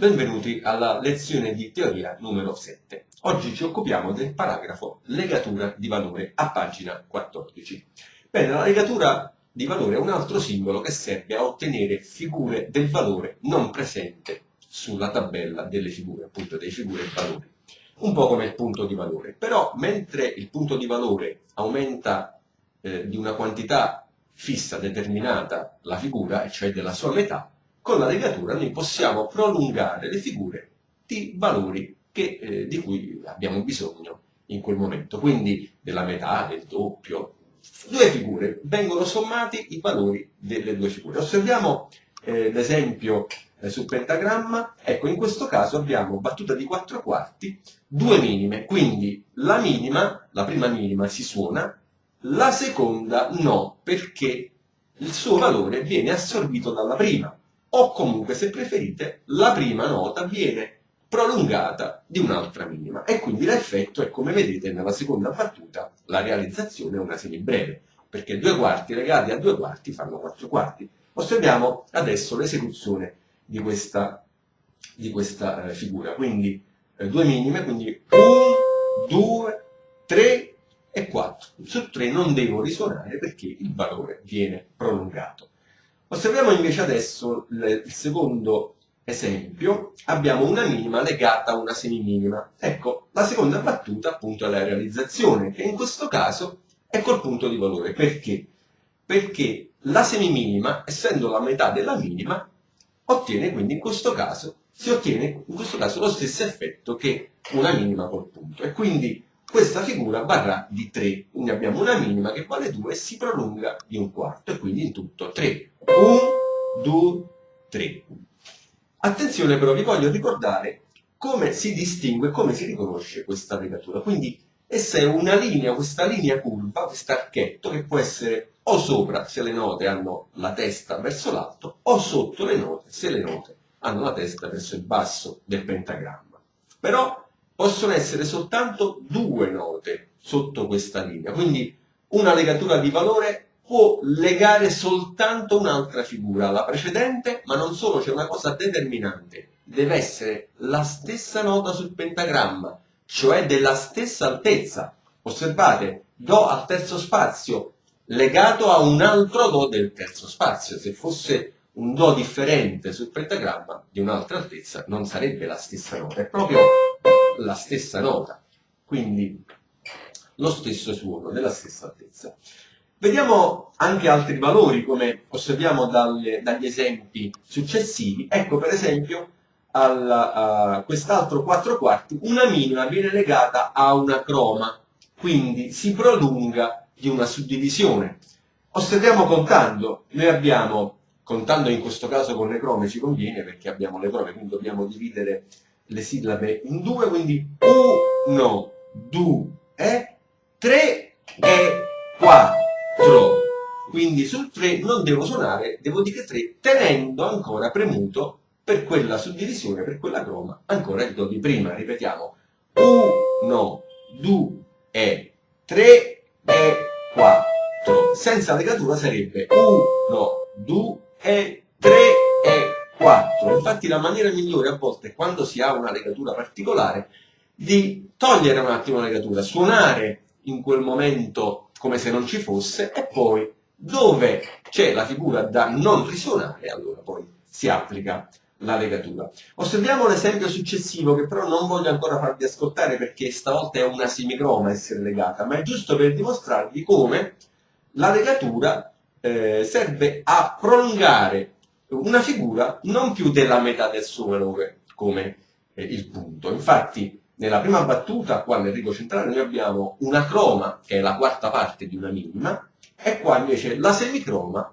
Benvenuti alla lezione di teoria numero 7. Oggi ci occupiamo del paragrafo legatura di valore a pagina 14. Bene, la legatura di valore è un altro simbolo che serve a ottenere figure del valore non presente sulla tabella delle figure, appunto dei figure e valori. Un po' come il punto di valore. Però mentre il punto di valore aumenta di una quantità fissa determinata la figura, cioè della sua metà, con la legatura noi possiamo prolungare le figure di valori di cui abbiamo bisogno in quel momento, quindi della metà, del doppio. Due figure, vengono sommati i valori delle due figure. Osserviamo l'esempio sul pentagramma. Ecco, in questo caso abbiamo battuta di 4 quarti, due minime, quindi la prima minima si suona, la seconda no, perché il suo valore viene assorbito dalla prima. O comunque, se preferite, la prima nota viene prolungata di un'altra minima. E quindi l'effetto è, come vedete nella seconda battuta, la realizzazione è una semibreve, perché 2 quarti legati a 2 quarti fanno 4 quarti. Osserviamo adesso l'esecuzione di questa figura. Quindi 2 minime, quindi 1, 2, 3 e 4. Su 3 non devo risuonare perché il valore viene prolungato. Osserviamo invece adesso il secondo esempio. Abbiamo una minima legata a una semiminima. Ecco, la seconda battuta appunto è la realizzazione, che in questo caso è col punto di valore. Perché? Perché la semiminima, essendo la metà della minima, ottiene quindi in questo caso lo stesso effetto che una minima col punto. E quindi questa figura varrà di 3. Quindi abbiamo una minima che vale 2 e si prolunga di un quarto, e quindi in tutto 3. 1, 2, 3. Attenzione però, vi voglio ricordare come si distingue, come si riconosce questa legatura. Quindi essa è una linea, questa linea curva, questo archetto, che può essere o sopra se le note hanno la testa verso l'alto, o sotto le note se le note hanno la testa verso il basso del pentagramma. Però possono essere soltanto 2 note sotto questa linea, quindi una legatura di valore può legare soltanto un'altra figura alla precedente, ma non solo, c'è una cosa determinante: deve essere la stessa nota sul pentagramma, cioè della stessa altezza. Osservate, Do al terzo spazio legato a un altro Do del terzo spazio. Se fosse un Do differente sul pentagramma di un'altra altezza non sarebbe la stessa nota, è proprio la stessa nota, quindi lo stesso suono della stessa altezza. Vediamo anche altri valori, come osserviamo dagli esempi successivi. Ecco, per esempio, a quest'altro 4 quarti, una minima viene legata a una croma, quindi si prolunga di una suddivisione. Osserviamo contando. Noi abbiamo, contando in questo caso con le crome ci conviene perché abbiamo le crome, quindi dobbiamo dividere le sillabe in 2, quindi 1, 2, 3 e 4. Quindi sul 3 non devo suonare, devo dire 3, tenendo ancora premuto per quella suddivisione, per quella croma, ancora il Do di prima. Ripetiamo: 1, 2, 3 e 4. Senza legatura sarebbe 1, 2, 3 e 4. Infatti la maniera migliore a volte, quando si ha una legatura particolare, di togliere un attimo la legatura, suonare in quel momento come se non ci fosse, e poi dove c'è la figura da non risuonare, allora poi si applica la legatura. Osserviamo l'esempio successivo, che però non voglio ancora farvi ascoltare perché stavolta è una semicroma essere legata, ma è giusto per dimostrarvi come la legatura serve a prolungare una figura non più della metà del suo valore, come il punto. Infatti nella prima battuta, qua nel rigo centrale, noi abbiamo una croma che è la quarta parte di una minima, e qua invece la semicroma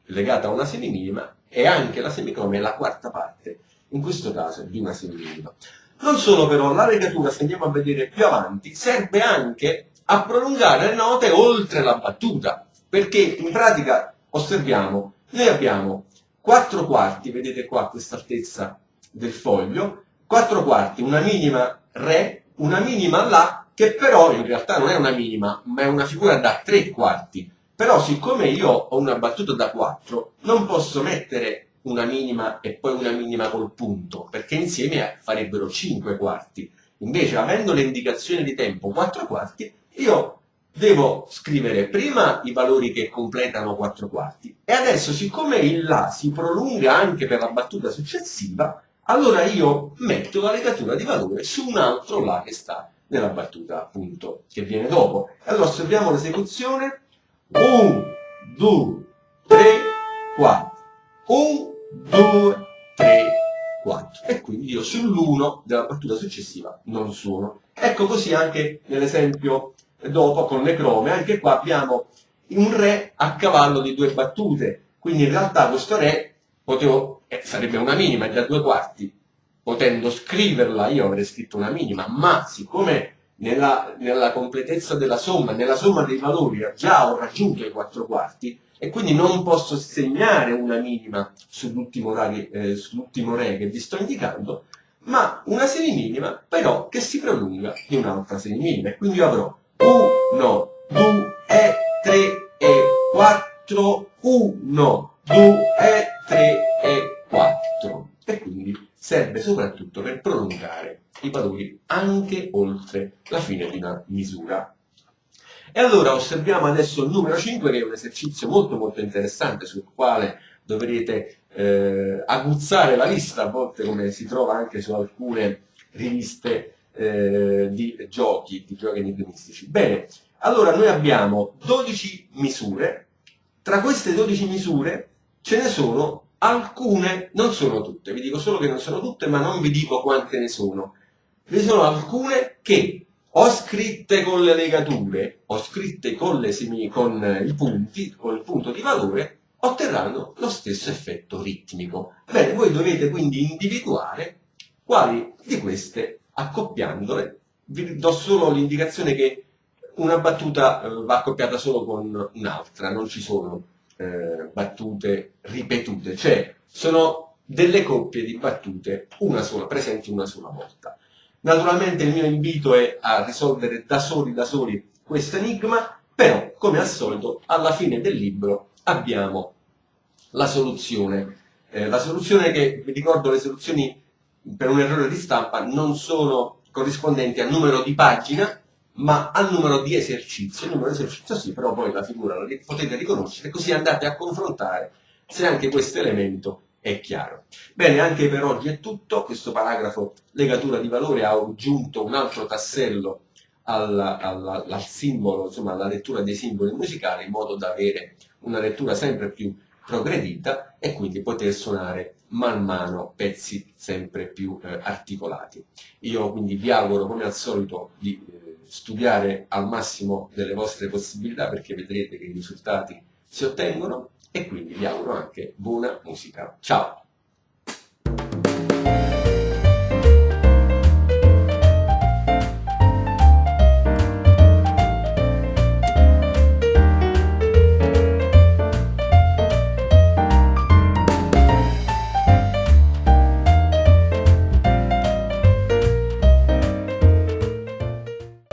legata a una semiminima, e anche la semicroma è la quarta parte, in questo caso, di una semiminima. Non solo però, la legatura, se andiamo a vedere più avanti, serve anche a prolungare le note oltre la battuta, perché in pratica, osserviamo, noi abbiamo 4 quarti, vedete qua questa altezza del foglio, 4 quarti, una minima Re, una minima La, che però in realtà non è una minima, ma è una figura da 3 quarti. Però siccome io ho una battuta da 4, non posso mettere una minima e poi una minima col punto, perché insieme farebbero 5 quarti. Invece, avendo le indicazioni di tempo 4 quarti, io devo scrivere prima i valori che completano 4 quarti e adesso, siccome il La si prolunga anche per la battuta successiva, allora io metto la legatura di valore su un altro La che sta nella battuta, appunto, che viene dopo. Allora osserviamo l'esecuzione: 1, 2, 3, 4. 1, 2, 3, 4. E quindi io sull'1 della battuta successiva non suono. Ecco, così anche nell'esempio dopo con le crome, anche qua abbiamo un Re a cavallo di 2 battute. Quindi in realtà questo Re sarebbe una minima da 2 quarti. Potendo scriverla io avrei scritto una minima, ma siccome nella completezza della somma, nella somma dei valori già ho raggiunto i 4 quarti, e quindi non posso segnare una minima sull'ultimo Re che vi sto indicando, ma una semiminima però che si prolunga di un'altra semiminima. E quindi io avrò 1, 2, 3 e 4, 1, 2, 3 e 4. E quindi serve soprattutto per prolungare i valori anche oltre la fine di una misura. E allora osserviamo adesso il numero 5, che è un esercizio molto molto interessante sul quale dovrete aguzzare la vista, a volte come si trova anche su alcune riviste di giochi enigmistici. Bene, allora noi abbiamo 12 misure, tra queste 12 misure ce ne sono alcune, non sono tutte, vi dico solo che non sono tutte, ma non vi dico quante ne sono. Vi sono alcune che o scritte con le legature, o scritte con i punti, con il punto di valore, otterranno lo stesso effetto ritmico. Bene, voi dovete quindi individuare quali di queste, accoppiandole. Vi do solo l'indicazione che una battuta va accoppiata solo con un'altra, non ci sono battute ripetute, cioè sono delle coppie di battute presenti una sola volta. Naturalmente il mio invito è a risolvere da soli questo enigma, però come al solito alla fine del libro abbiamo la soluzione. La soluzione che, vi ricordo, le soluzioni per un errore di stampa non sono corrispondenti al numero di pagina, ma al numero di esercizio. Il numero di esercizio sì, però poi la figura la potete riconoscere, così andate a confrontare se anche questo elemento è chiaro. Bene, anche per oggi è tutto. Questo paragrafo legatura di valore ha aggiunto un altro tassello al simbolo, insomma alla lettura dei simboli musicali, in modo da avere una lettura sempre più progredita e quindi poter suonare man mano pezzi sempre più articolati. Io quindi vi auguro come al solito di studiare al massimo delle vostre possibilità, perché vedrete che i risultati si ottengono, e quindi vi auguro anche buona musica. Ciao!